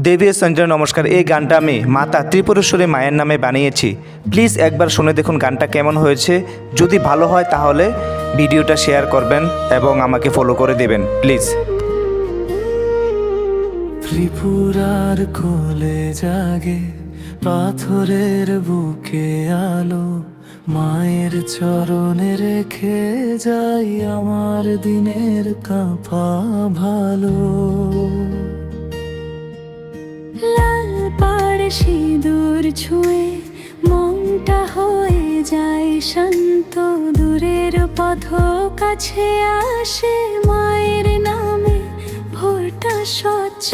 দেবী সঞ্জয় নমস্কার। এই গানটা আমি মাতা ত্রিপুরেশ্বরী মায়ের নামে বানিয়েছি। প্লিজ একবার শুনে দেখুন গানটা কেমন হয়েছে। যদি ভালো হয় তাহলে ভিডিওটা শেয়ার করবেন এবং আমাকে ফলো করে দেবেন প্লিজ। ত্রিপুরার কোলে জাগে পাথরের বুকে আলো, মায়ের চরণে রেখে যাই আমার দিনের কাঁপা ভালো। লাল পাড় সিঁদুর ছুঁয়ে মনটা হয়ে যায় শান্ত, দূরের পথ কাছে আসে মায়ের নামে ভোরটা স্বচ্ছ।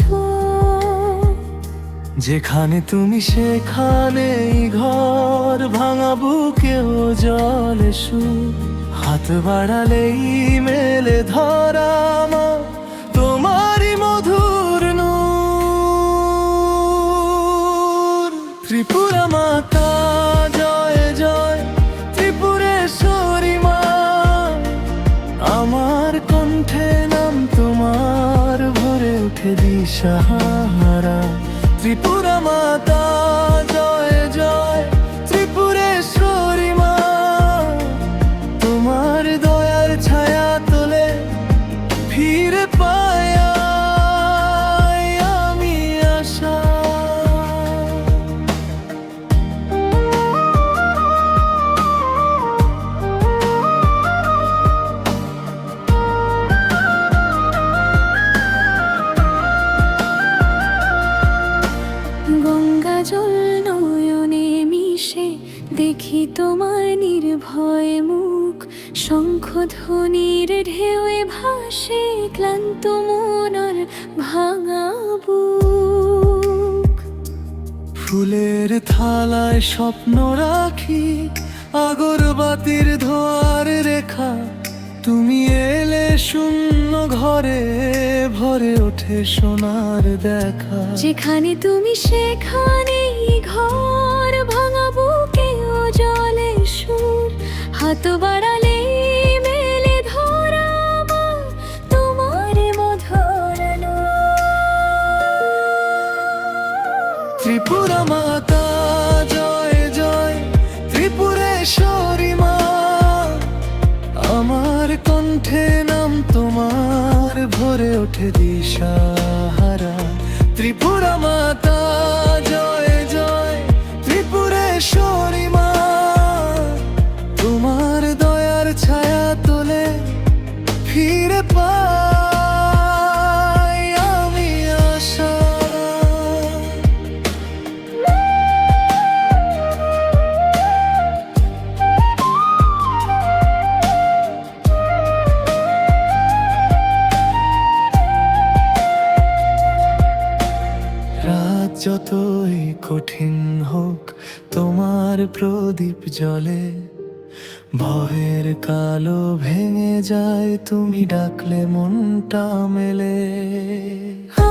যেখানে তুমি সেখানেই ঘর ভাঙা বুকেও জলে সুর, হাত বাড়ালেই মেলে ধরা মা তোমারই মধুর নূর। ত্রিপুরা মাতা জয় জয়, ত্রিপুরেশ্বরী মা, আমার কণ্ঠে নাম তোমার ভরে ওঠে দিশাহারা। ত্রিপুরা মাতা জয় জয়, ত্রিপুরেশ্বরী মা, তোমার দয়ার ছায়া তোলে ফিরে পাই আমি আশা। গঙ্গা জল নয়নে মিশে দেখি তোমার নির্ভয় মুখ, শঙ্খধ্বনির ঢেউয়ে ভাসে ক্লান্ত মনার ভাঙা বুক। ফুলের থালায় স্বপ্ন রাখি, আগরবাতির ধোয়ার রেখা, তুমি এলে শূন্য ঘরে ভরে ওঠে সোনার দেখা। যেখানে তুমি সেখানেই ঘর ভাঙা বুকে ও জলে সুর, হাত বাড়ালে মেলে ধরা মা তোমার মধুর নূর। ত্রিপুরা মাতা জয় জয়, ত্রিপুরেশ্বরী মা, আমার কণ্ঠে নাম তোমার ভরে ওঠে দিশাহারা। ত্রিপুরা মাতা জয় জয়, ত্রিপুরেশ্বরী মা, তোমার দয়ার ছায়া তোলে ফিরে পাই আমি আশা। রাত যতই কঠিন হোক তোমার প্রদীপ জ্বলে, ভয়ের কালো ভেঙে যায় তুমি ডাকলে মনটা মেলে।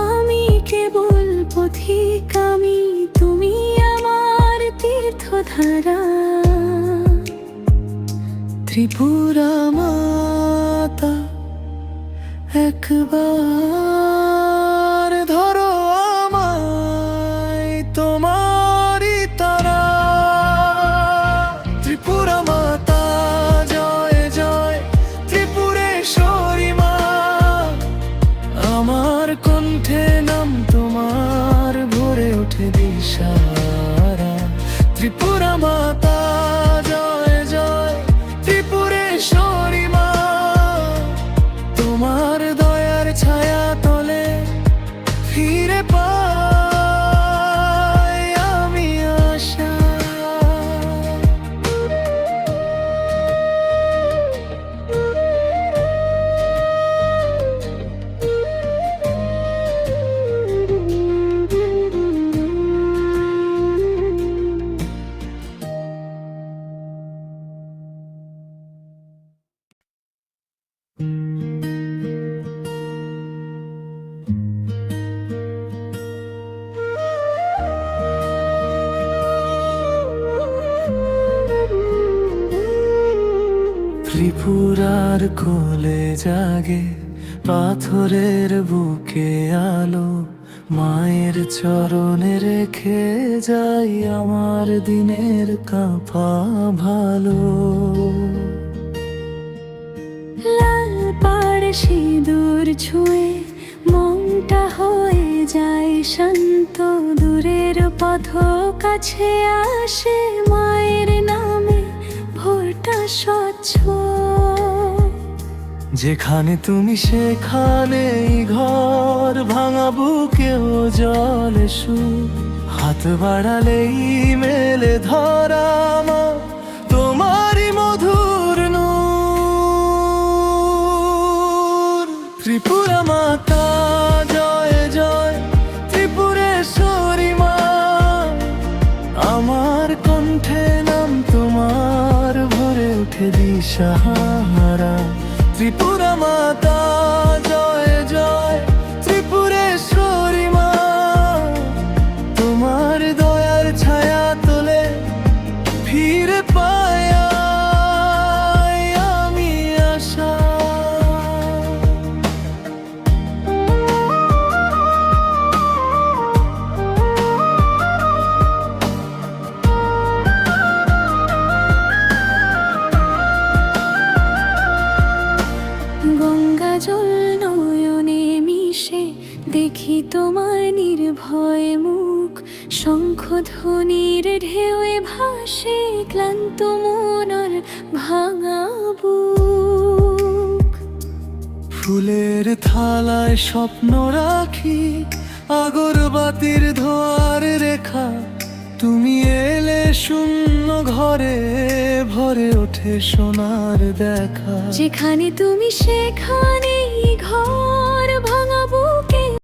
আমি কেবল পথিক, আমি তুমি আমার তীর্থধারা। ত্রিপুরা মাতা একবার ধরো আমায় তোমারই তারা। ত্রিপুরা মাতা জয় জয়, ত্রিপুরেশ্বরী মা, আমার কণ্ঠে নাম তোমার ভরে ওঠে দিশাহারা। ত্রিপুরা মাতা জয় জয়, ত্রিপুরেশ্বরী মা, তোমার দয়ার ছায়া তলে ফিরে পাই আমি আশা। ত্রিপুরার কোলে জাগে পাথরের বুকে আলো, মায়ের চরণে রেখে যাই আমার দিনের কাঁপা ভালো। লাল পাড় সিঁদুর ছুঁয়ে মনটা হয়ে যায় শান্ত, দূরের পথ কাছে আসে মায়ের নামে ভোরটা স্বচ্ছ। যেখানে তুমি সেখানেই ঘর, ভাঙা বুকেও জলে সুখ, হাত বাড়ালেই মেলে ধরা আমার তোমারই মধুর নূর। ত্রিপুরা মাতা জয় জয়, ত্রিপুরেশ্বরী মা, আমার কণ্ঠে নাম তোমার ভরে ওঠে দিশাহারা। ত্রিপুরা মাতা জয় জয়, ত্রিপুরেশ্বরী মা, তোমার দয়ার ছায়া তোলে ফিরে পাই আমি আশা। গঙ্গা জল নয়নে মিশে দেখি তোমার নির্ভয় মুখ, শঙ্খধ্বনির ঢেউয়ে ভাসে ক্লান্ত মনার ভাঙা বুক। ফুলের থালায় স্বপ্ন রাখি, আগরবাতির ধোয়ার রেখা, তুমি এলে শূন্য ঘরে ভরে ওঠে সোনার দেখা। যেখানে তুমি সেখানেই ঘর